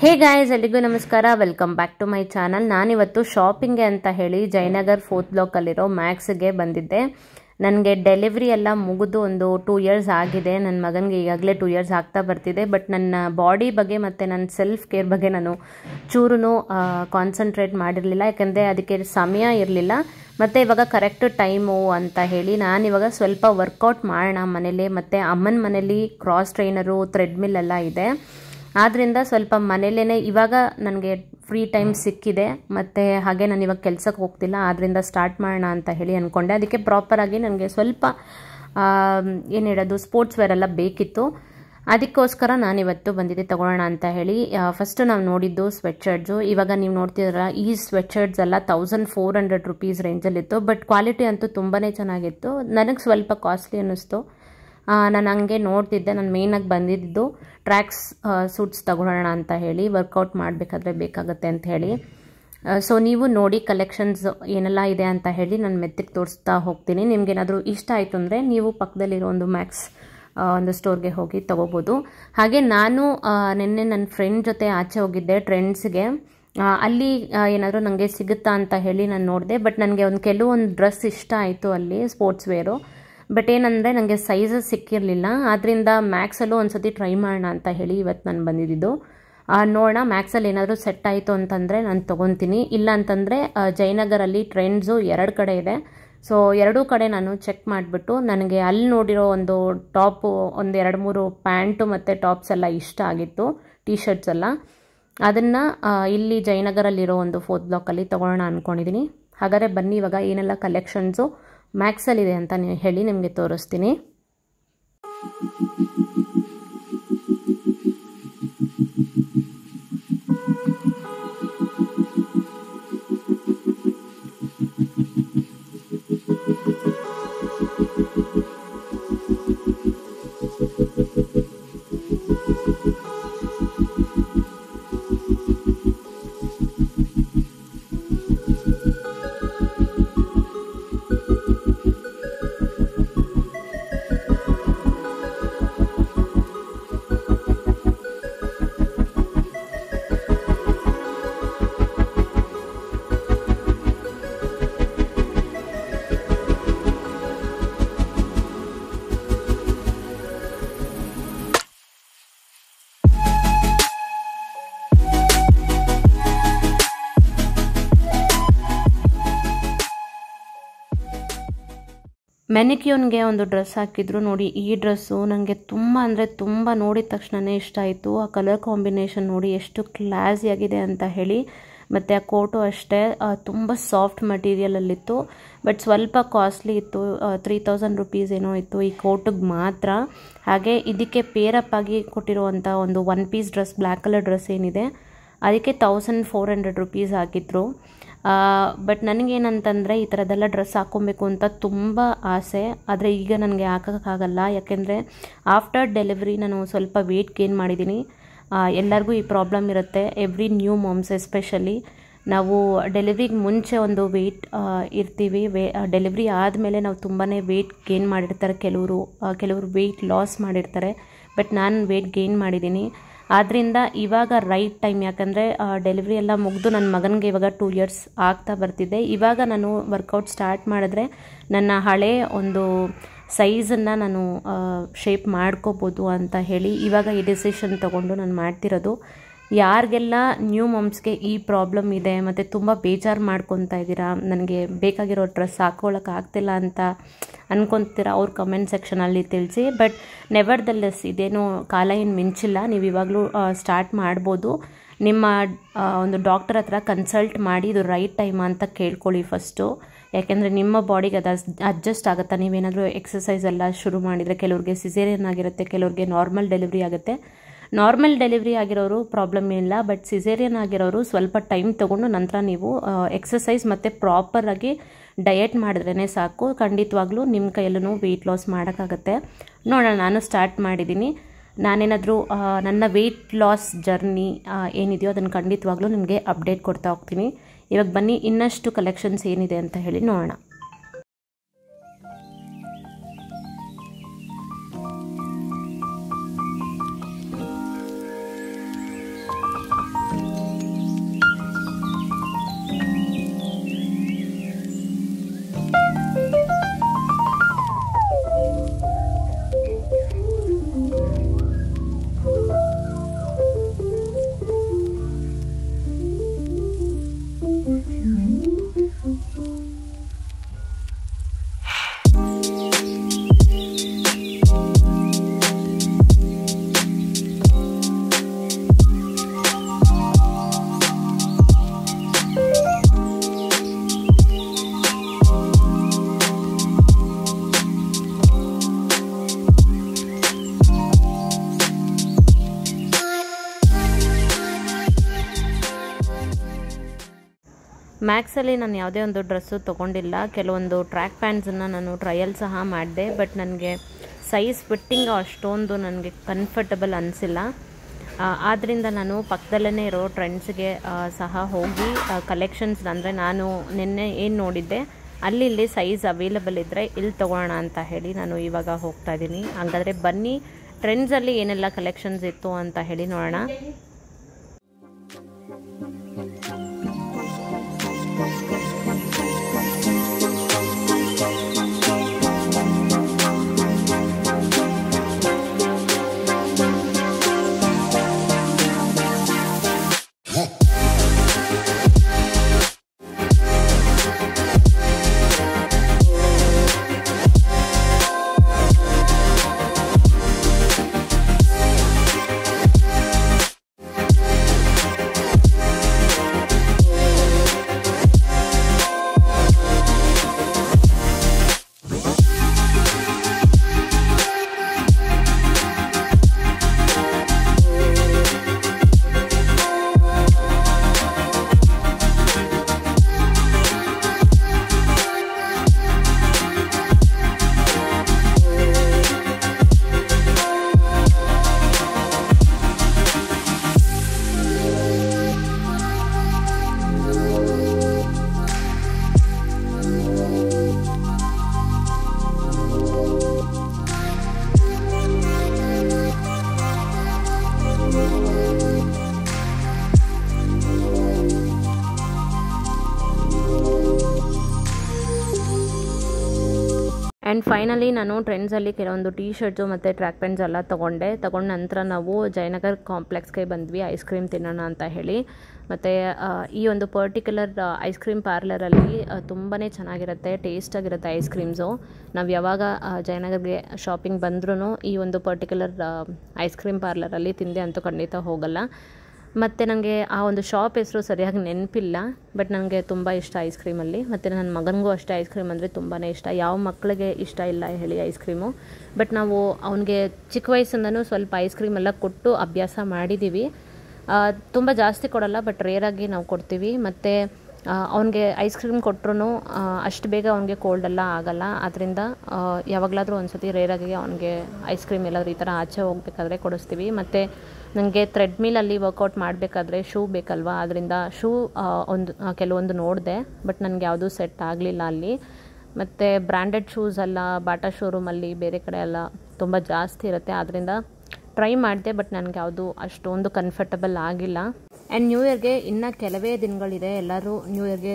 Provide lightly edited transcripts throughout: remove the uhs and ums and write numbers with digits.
ಹೇ guys, ಎಲ್ಲಿಗೂ ನಮಸ್ಕಾರ. Welcome back to my channel. ನಾನಿವತ್ತು ಶಾಪಿಂಗ್ಗೆ ಅಂತ ಹೇಳಿ ಜಯನಗರ್ 4th ಬ್ಲಾಕಲ್ಲಿರೋ ಮ್ಯಾಕ್ಸ್ಗೆ ಬಂದಿದ್ದೆ. ನನಗೆ ಡೆಲಿವರಿ ಎಲ್ಲ ಮುಗಿದು ಒಂದು 2 ಇಯರ್ಸ್ ಆಗಿದೆ. ನನ್ನ ಮಗನಿಗೆ ಈಗಾಗಲೇ 2 ಇಯರ್ಸ್ ಆಗ್ತಾ ಬರ್ತಿದೆ. ಬಟ್ ನನ್ನ ಬಾಡಿ ಬಗ್ಗೆ ಮತ್ತು ನನ್ನ ಸೆಲ್ಫ್ ಕೇರ್ ಬಗ್ಗೆ ನಾನು ಚೂರು ಕಾನ್ಸಂಟ್ರೇಟ್ ಮಾಡಿರಲಿಲ್ಲ, ಯಾಕೆಂದರೆ ಅದಕ್ಕೆ ಸಮಯ ಇರಲಿಲ್ಲ. ಮತ್ತು ಇವಾಗ ಕರೆಕ್ಟ್ ಟೈಮು ಅಂತ ಹೇಳಿ ನಾನಿವಾಗ ಸ್ವಲ್ಪ ವರ್ಕೌಟ್ ಮಾಡೋಣ ಮನೇಲಿ. ಮತ್ತು ಅಮ್ಮನ ಮನೇಲಿ ಕ್ರಾಸ್ ಟ್ರೈನರು, ಥ್ರೆಡ್ಮಿಲ್ ಎಲ್ಲ ಇದೆ. ಆದ್ದರಿಂದ ಸ್ವಲ್ಪ ಮನೇಲೇ ಇವಾಗ ನನಗೆ ಫ್ರೀ ಟೈಮ್ ಸಿಕ್ಕಿದೆ. ಮತ್ತು ಹಾಗೆ ನಾನು ಇವಾಗ ಕೆಲಸಕ್ಕೆ ಹೋಗ್ತಿಲ್ಲ, ಆದ್ದರಿಂದ ಸ್ಟಾರ್ಟ್ ಮಾಡೋಣ ಅಂತ ಹೇಳಿ ಅಂದ್ಕೊಂಡೆ. ಅದಕ್ಕೆ ಪ್ರಾಪರಾಗಿ ನನಗೆ ಸ್ವಲ್ಪ ಏನು ಹೇಳೋದು, ಸ್ಪೋರ್ಟ್ಸ್ ವೇರ್ ಎಲ್ಲ ಬೇಕಿತ್ತು. ಅದಕ್ಕೋಸ್ಕರ ನಾನಿವತ್ತು ಬಂದಿದ್ದೆ ತೊಗೊಳ್ಳೋಣ ಅಂತ ಹೇಳಿ. ಫಸ್ಟು ನಾವು ನೋಡಿದ್ದು ಸ್ವೆಟ್ ಶರ್ಟ್ಸು. ಇವಾಗ ನೀವು ನೋಡ್ತಿದ್ದೀರ, ಈ ಸ್ವೆಟ್ ಶರ್ಟ್ಸ್ ಎಲ್ಲ 1400 ರುಪೀಸ್ ರೇಂಜಲ್ಲಿತ್ತು. ಬಟ್ ಕ್ವಾಲಿಟಿ ಅಂತೂ ತುಂಬಾ ಚೆನ್ನಾಗಿತ್ತು. ನನಗೆ ಸ್ವಲ್ಪ ಕಾಸ್ಟ್ಲಿ ಅನ್ನಿಸ್ತು. ನಾನು ಹಂಗೆ ನೋಡ್ತಿದ್ದೆ. ನಾನು ಮೇಯ್ನಾಗಿ ಬಂದಿದ್ದು ಟ್ರ್ಯಾಕ್ಸ್ ಸೂಟ್ಸ್ ತಗೊಳ್ಳೋಣ ಅಂತ ಹೇಳಿ, ವರ್ಕೌಟ್ ಮಾಡಬೇಕಾದ್ರೆ ಬೇಕಾಗುತ್ತೆ ಅಂತ ಹೇಳಿ. ಸೊ ನೀವು ನೋಡಿ ಕಲೆಕ್ಷನ್ಸ್ ಏನೆಲ್ಲ ಇದೆ ಅಂತ ಹೇಳಿ ನಾನು ಮೆತ್ತಿಗೆ ತೋರಿಸ್ತಾ ಹೋಗ್ತೀನಿ. ನಿಮ್ಗೇನಾದರೂ ಇಷ್ಟ ಆಯಿತು ಅಂದರೆ ನೀವು ಪಕ್ಕದಲ್ಲಿರೋ ಒಂದು ಮ್ಯಾಕ್ಸ್ ಒಂದು ಸ್ಟೋರ್ಗೆ ಹೋಗಿ ತೊಗೋಬೋದು. ಹಾಗೆ ನಾನು ನಿನ್ನೆ ನನ್ನ ಫ್ರೆಂಡ್ ಜೊತೆ ಆಚೆ ಹೋಗಿದ್ದೆ ಟ್ರೆಂಡ್ಸ್ಗೆ. ಅಲ್ಲಿ ಏನಾದರೂ ನನಗೆ ಸಿಗುತ್ತಾ ಅಂತ ಹೇಳಿ ನಾನು ನೋಡಿದೆ. ಬಟ್ ನನಗೆ ಕೆಲವೊಂದು ಡ್ರೆಸ್ ಇಷ್ಟ ಆಯಿತು ಅಲ್ಲಿ, ಸ್ಪೋರ್ಟ್ಸ್ ವೇರು. ಬಟ್ ಏನಂದರೆ ನನಗೆ ಸೈಜಸ್ ಸಿಕ್ಕಿರಲಿಲ್ಲ. ಆದ್ದರಿಂದ ಮ್ಯಾಕ್ಸಲ್ಲೂ ಒಂದು ಸತಿ ಟ್ರೈ ಮಾಡೋಣ ಅಂತ ಹೇಳಿ ಇವತ್ತು ನಾನು ಬಂದಿದ್ದು. ನೋಡೋಣ, ಮ್ಯಾಕ್ಸಲ್ಲಿ ಏನಾದರೂ ಸೆಟ್ ಆಯಿತು ಅಂತಂದರೆ ನಾನು ತೊಗೊತೀನಿ. ಇಲ್ಲ ಅಂತಂದರೆ ಜಯನಗರಲ್ಲಿ ಟ್ರೆಂಡ್ಸು 2 ಕಡೆ ಇದೆ. ಸೊ 2 ಕಡೆ ನಾನು ಚೆಕ್ ಮಾಡಿಬಿಟ್ಟು ನನಗೆ ಅಲ್ಲಿ ನೋಡಿರೋ ಒಂದು ಟಾಪು, ಒಂದು 2-3 ಪ್ಯಾಂಟು ಮತ್ತು ಟಾಪ್ಸ್ ಎಲ್ಲ ಇಷ್ಟ ಆಗಿತ್ತು, ಟೀ ಶರ್ಟ್ಸ್ ಎಲ್ಲ. ಅದನ್ನು ಇಲ್ಲಿ ಜಯನಗರಲ್ಲಿರೋ ಒಂದು 4th ಬ್ಲಾಕಲ್ಲಿ ತೊಗೊಳ್ಳೋಣ ಅಂದ್ಕೊಂಡಿದ್ದೀನಿ. ಹಾಗಾದರೆ ಬನ್ನಿ, ಇವಾಗ ಏನೆಲ್ಲ ಕಲೆಕ್ಷನ್ಸು ಮ್ಯಾಕ್ಸಲ್ಲಿದೆ ಅಂತ ಹೇಳಿ ನಿಮಗೆ ತೋರಿಸ್ತೀನಿ. ಮೆನಿಕ್ಯೂನ್ಗೆ ಒಂದು ಡ್ರೆಸ್ ಹಾಕಿದ್ರು ನೋಡಿ. ಈ ಡ್ರೆಸ್ಸು ನನಗೆ ತುಂಬ ಅಂದರೆ ತುಂಬ ನೋಡಿದ ತಕ್ಷಣವೇ ಇಷ್ಟ ಆಯಿತು. ಆ ಕಲರ್ ಕಾಂಬಿನೇಷನ್ ನೋಡಿ ಎಷ್ಟು ಕ್ಲಾಸಿಯಾಗಿದೆ ಅಂತ ಹೇಳಿ. ಮತ್ತು ಆ ಕೋಟು ಅಷ್ಟೇ ತುಂಬ ಸಾಫ್ಟ್ ಮಟೀರಿಯಲಲ್ಲಿತ್ತು. ಬಟ್ ಸ್ವಲ್ಪ ಕಾಸ್ಟ್ಲಿ ಇತ್ತು, 3000 ರುಪೀಸ್ ಏನೋ ಇತ್ತು ಈ ಕೋಟಿಗೆ ಮಾತ್ರ. ಹಾಗೆ ಇದಕ್ಕೆ ಪೇರಪ್ ಆಗಿ ಕೊಟ್ಟಿರುವಂಥ ಒಂದು 1 piece dress, black colour dress ಏನಿದೆ ಅದಕ್ಕೆ 1400 ರುಪೀಸ್ ಹಾಕಿದ್ರು. ಬಟ್ ನನಗೇನಂತಂದರೆ ಈ ಥರದ್ದೆಲ್ಲ ಡ್ರೆಸ್ ಹಾಕ್ಕೊಬೇಕು ಅಂತ ತುಂಬ ಆಸೆ. ಆದರೆ ಈಗ ನನಗೆ ಹಾಕೋಕ್ಕಾಗಲ್ಲ, ಯಾಕೆಂದರೆ ಆಫ್ಟರ್ ಡೆಲಿವರಿ ನಾನು ಸ್ವಲ್ಪ ವೆಯ್ಟ್ ಗೇನ್ ಮಾಡಿದ್ದೀನಿ. ಎಲ್ಲರಿಗೂ ಈ ಪ್ರಾಬ್ಲಮ್ ಇರುತ್ತೆ, ಎವ್ರಿ ನ್ಯೂ ಮಾಮ್ಸ್ ಎಸ್ಪೆಷಲಿ. ನಾವು ಡೆಲಿವ್ರಿಗೆ ಮುಂಚೆ ಒಂದು ವೆಯ್ಟ್ ಇರ್ತೀವಿ, ಡೆಲಿವ್ರಿ ಆದಮೇಲೆ ನಾವು ತುಂಬಾ ವೆಯ್ಟ್ ಗೇನ್ ಮಾಡಿರ್ತಾರೆ ಕೆಲವರು ವೆಯ್ಟ್ ಲಾಸ್ ಮಾಡಿರ್ತಾರೆ. ಬಟ್ ನಾನು ವೆಯ್ಟ್ ಗೇನ್ ಮಾಡಿದ್ದೀನಿ. ಆದ್ದರಿಂದ ಇವಾಗ ರೈಟ್ ಟೈಮ್, ಯಾಕಂದರೆ ಡೆಲಿವ್ರಿ ಎಲ್ಲ ಮುಗಿದು ನನ್ನ ಮಗನಿಗೆ ಇವಾಗ 2 ಇಯರ್ಸ್ ಆಗ್ತಾ ಬರ್ತಿದೆ. ಇವಾಗ ನಾನು ವರ್ಕೌಟ್ ಸ್ಟಾರ್ಟ್ ಮಾಡಿದ್ರೆ ನನ್ನ ಹಳೆ ಒಂದು ಸೈಜನ್ನು ನಾನು ಶೇಪ್ ಮಾಡ್ಕೋಬೋದು ಅಂತ ಹೇಳಿ ಇವಾಗ ಈ ಡಿಸಿಷನ್ ತೊಗೊಂಡು ನಾನು ಮಾಡ್ತಿರೋದು. ಯಾರಿಗೆಲ್ಲ ನ್ಯೂ ಮಾಮ್ಸ್ಗೆ ಈ ಪ್ರಾಬ್ಲಮ್ ಇದೆ ಮತ್ತು ತುಂಬ ಬೇಜಾರು ಮಾಡ್ಕೊತಾ ಇದ್ದೀರಾ, ನನಗೆ ಬೇಕಾಗಿರೋ ಡ್ರೆಸ್ ಹಾಕ್ಕೊಳ್ಳೋಕೆ ಆಗ್ತಿಲ್ಲ ಅಂತ ಅನ್ಕೊತೀರಾ, ಅವ್ರ ಕಮೆಂಟ್ ಸೆಕ್ಷನಲ್ಲಿ ತಿಳಿಸಿ. ಬಟ್ ನೆವರ್ ದ ಲೆಸ್, ಇದೇನು ಕಾಲ ಏನು ಮಿಂಚಿಲ್ಲ. ನೀವು ಇವಾಗಲೂ ಸ್ಟಾರ್ಟ್ ಮಾಡ್ಬೋದು. ನಿಮ್ಮ ಒಂದು ಡಾಕ್ಟರ್ ಹತ್ರ ಕನ್ಸಲ್ಟ್ ಮಾಡಿ ಇದು ರೈಟ್ ಟೈಮ್ ಅಂತ ಕೇಳ್ಕೊಳ್ಳಿ ಫಸ್ಟು. ಯಾಕೆಂದರೆ ನಿಮ್ಮ ಬಾಡಿಗೆ ಅದು ಅಡ್ಜಸ್ಟ್ ಆಗುತ್ತಾ. ನೀವೇನಾದರೂ ಎಕ್ಸಸೈಸ್ ಎಲ್ಲ ಶುರು ಮಾಡಿದರೆ, ಕೆಲವ್ರಿಗೆ ಸಿಸೇರಿಯನ್ ಆಗಿರುತ್ತೆ, ಕೆಲವ್ರಿಗೆ ನಾರ್ಮಲ್ ಡೆಲಿವರಿ ಆಗುತ್ತೆ. ನಾರ್ಮಲ್ ಡೆಲಿವರಿ ಆಗಿರೋರು ಪ್ರಾಬ್ಲಮ್ ಇಲ್ಲ. ಬಟ್ ಸಿಸೇರಿಯನ್ ಆಗಿರೋರು ಸ್ವಲ್ಪ ಟೈಮ್ ತೊಗೊಂಡು ನಂತರ ನೀವು ಎಕ್ಸಸೈಸ್ ಮತ್ತು ಪ್ರಾಪರಾಗಿ ಡಯಟ್ ಮಾಡಿದ್ರೇ ಸಾಕು. ಖಂಡಿತವಾಗ್ಲೂ ನಿಮ್ಮ ಕೈಯಲ್ಲೂ ವೆಯ್ಟ್ ಲಾಸ್ ಮಾಡೋಕ್ಕಾಗತ್ತೆ. ನೋಡೋಣ, ನಾನು ಸ್ಟಾರ್ಟ್ ಮಾಡಿದ್ದೀನಿ. ನಾನೇನಾದರೂ ನನ್ನ ವೆಯ್ಟ್ ಲಾಸ್ ಜರ್ನಿ ಏನಿದೆಯೋ ಅದನ್ನು ಖಂಡಿತವಾಗ್ಲೂ ನಿಮಗೆ ಅಪ್ಡೇಟ್ ಕೊಡ್ತಾ ಹೋಗ್ತೀನಿ. ಇವಾಗ ಬನ್ನಿ, ಇನ್ನಷ್ಟು ಕಲೆಕ್ಷನ್ಸ್ ಏನಿದೆ ಅಂತ ಹೇಳಿ ನೋಡೋಣ. ಮ್ಯಾಕ್ಸಲ್ಲಿ ನಾನು ಯಾವುದೇ ಒಂದು ಡ್ರೆಸ್ಸು ತೊಗೊಂಡಿಲ್ಲ. ಕೆಲವೊಂದು ಟ್ರ್ಯಾಕ್ ಪ್ಯಾಂಟ್ಸನ್ನು ನಾನು ಟ್ರಯಲ್ ಸಹ ಮಾಡಿದೆ. ಬಟ್ ನನಗೆ ಸೈಜ್ ಫಿಟ್ಟಿಂಗ್ ಅಷ್ಟೊಂದು ನನಗೆ ಕಂಫರ್ಟಬಲ್ ಅನಿಸಿಲ್ಲ. ಆದ್ದರಿಂದ ನಾನು ಪಕ್ಕದಲ್ಲೇ ಇರೋ ಟ್ರೆಂಡ್ಸ್ಗೆ ಸಹ ಹೋಗಿ ಕಲೆಕ್ಷನ್ಸ್, ಅಂದರೆ ನಾನು ನಿನ್ನೆ ಏನು ನೋಡಿದ್ದೆ ಅಲ್ಲಿ ಸೈಜ್ ಅವೈಲಬಲ್ ಇದ್ದರೆ ಇಲ್ಲಿ ತೊಗೊಳ್ಳೋಣ ಅಂತ ಹೇಳಿ ನಾನು ಇವಾಗ ಹೋಗ್ತಾ ಇದ್ದೀನಿ. ಹಾಗಾದರೆ ಬನ್ನಿ ಟ್ರೆಂಡ್ಸಲ್ಲಿ ಏನೆಲ್ಲ ಕಲೆಕ್ಷನ್ಸ್ ಇತ್ತು ಅಂತ ಹೇಳಿ ನೋಡೋಣ. ಆ್ಯಂಡ್ ಫೈನಲಿ ನಾನು ಟ್ರೆಂಡ್ಸಲ್ಲಿ ಕೆಲವೊಂದು ಟೀ ಶರ್ಟ್ಸು ಮತ್ತು ಟ್ರ್ಯಾಕ್ ಪ್ಯಾಂಟ್ಸ್ ಎಲ್ಲ ತಗೊಂಡ ನಂತರ ನಾವು ಜಯನಗರ್ ಕಾಂಪ್ಲೆಕ್ಸ್ಗೆ ಬಂದ್ವಿ ಐಸ್ ಕ್ರೀಮ್ ತಿನ್ನೋಣ ಅಂತ ಹೇಳಿ. ಮತ್ತು ಈ ಒಂದು ಪರ್ಟಿಕ್ಯುಲರ್ ಐಸ್ ಕ್ರೀಮ್ ಪಾರ್ಲರಲ್ಲಿ ತುಂಬಾ ಚೆನ್ನಾಗಿರುತ್ತೆ, ಟೇಸ್ಟಾಗಿರುತ್ತೆ ಐಸ್ ಕ್ರೀಮ್ಸು. ನಾವು ಯಾವಾಗ ಜಯನಗರ್ಗೆ ಶಾಪಿಂಗ್ ಬಂದ್ರೂ ಈ ಒಂದು ಪರ್ಟಿಕ್ಯುಲರ್ ಐಸ್ ಕ್ರೀಮ್ ಪಾರ್ಲರಲ್ಲಿ ತಿಂದೆ ಅಂತೂ ಖಂಡಿತ ಹೋಗಲ್ಲ. ಮತ್ತು ನನಗೆ ಆ ಒಂದು ಶಾಪ್ ಹೆಸರು ಸರಿಯಾಗಿ ನೆನಪಿಲ್ಲ, ಬಟ್ ನನಗೆ ತುಂಬ ಇಷ್ಟ ಐಸ್ ಕ್ರೀಮಲ್ಲಿ. ಮತ್ತು ನನ್ನ ಮಗನಿಗೂ ಅಷ್ಟೇ ಐಸ್ ಕ್ರೀಮ್ ಅಂದರೆ ತುಂಬಾ ಇಷ್ಟ. ಯಾವ ಮಕ್ಕಳಿಗೆ ಇಷ್ಟ ಇಲ್ಲ ಹೇಳಿ ಐಸ್ ಕ್ರೀಮು. ಬಟ್ ನಾವು ಅವನಿಗೆ ಚಿಕ್ಕ ವಯಸ್ಸಿಂದನೂ ಸ್ವಲ್ಪ ಐಸ್ ಕ್ರೀಮ್ ಎಲ್ಲ ಕೊಟ್ಟು ಅಭ್ಯಾಸ ಮಾಡಿದ್ದೀವಿ. ತುಂಬ ಜಾಸ್ತಿ ಕೊಡಲ್ಲ, ಬಟ್ ರೇರಾಗಿ ನಾವು ಕೊಡ್ತೀವಿ. ಮತ್ತು ಅವನಿಗೆ ಐಸ್ ಕ್ರೀಮ್ ಕೊಟ್ಟರು ಅಷ್ಟು ಬೇಗ ಅವನಿಗೆ ಕೋಲ್ಡೆಲ್ಲ ಆಗೋಲ್ಲ. ಆದ್ದರಿಂದ ಯಾವಾಗಲಾದರೂ ಒಂದು ಸತಿ ರೇರಾಗಿ ಅವನಿಗೆ ಐಸ್ ಕ್ರೀಮ್ ಎಲ್ಲಾದರೂ ಈ ಥರ ಆಚೆ ಹೋಗಬೇಕಾದ್ರೆ ಕೊಡಿಸ್ತೀವಿ. ಮತ್ತು ನನಗೆ ಥ್ರೆಡ್ಮಿಲಲ್ಲಿ ವರ್ಕೌಟ್ ಮಾಡಬೇಕಾದ್ರೆ ಶೂ ಬೇಕಲ್ವಾ, ಅದರಿಂದ ಶೂ ಕೆಲವೊಂದು ನೋಡಿದೆ, ಬಟ್ ನನಗೆ ಯಾವುದೂ ಸೆಟ್ ಆಗಲಿಲ್ಲ ಅಲ್ಲಿ. ಮತ್ತು ಬ್ರ್ಯಾಂಡೆಡ್ ಶೂಸ್ ಎಲ್ಲ ಬಾಟಾ ಶೋರೂಮಲ್ಲಿ ಬೇರೆ ಕಡೆ ಎಲ್ಲ ತುಂಬ ಜಾಸ್ತಿ ಇರುತ್ತೆ, ಆದ್ದರಿಂದ ಟ್ರೈ ಮಾಡಿದೆ, ಬಟ್ ನನಗೆ ಯಾವುದು ಅಷ್ಟೊಂದು ಕಂಫರ್ಟಬಲ್ ಆಗಿಲ್ಲ. ಆ್ಯಂಡ್ ನ್ಯೂ ಇಯರ್ಗೆ ಇನ್ನೂ ಕೆಲವೇ ದಿನಗಳಿದೆ. ಎಲ್ಲರೂ ನ್ಯೂ ಇಯರ್ಗೆ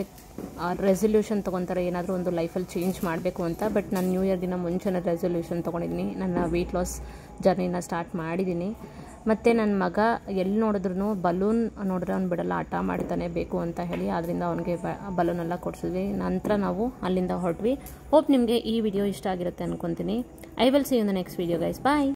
ರೆಸೊಲ್ಯೂಷನ್ ತೊಗೊತಾರೆ, ಏನಾದರೂ ಒಂದು ಲೈಫಲ್ಲಿ ಚೇಂಜ್ ಮಾಡಬೇಕು ಅಂತ. ಬಟ್ ನಾನು ನ್ಯೂ ಇಯರ್ಗಿನ ಮುಂಚೆನೇ ರೆಸೊಲ್ಯೂಷನ್ ತೊಗೊಂಡಿದ್ದೀನಿ, ನನ್ನ ವೆಯ್ಟ್ ಲಾಸ್ ಜರ್ನಿನ ಸ್ಟಾರ್ಟ್ ಮಾಡಿದ್ದೀನಿ. ಮತ್ತು ನನ್ನ ಮಗ ಎಲ್ಲಿ ನೋಡಿದ್ರೂ ಬಲೂನ್ ನೋಡಿದ್ರೆ ಅವ್ನು ಬಿಡಲ್ಲ, ಆಟ ಮಾಡ್ತಾನೆ ಬೇಕು ಅಂತ ಹೇಳಿ. ಆದ್ದರಿಂದ ಅವನಿಗೆ ಬಲೂನೆಲ್ಲ ಕೊಡಿಸಿದ್ವಿ. ನಂತರ ನಾವು ಅಲ್ಲಿಂದ ಹೊರಟ್ವಿ. ಹೋಪ್ ನಿಮಗೆ ಈ ವಿಡಿಯೋ ಇಷ್ಟ ಆಗಿರುತ್ತೆ ಅಂದ್ಕೊತೀನಿ. I will see you in the next video guys. Bye.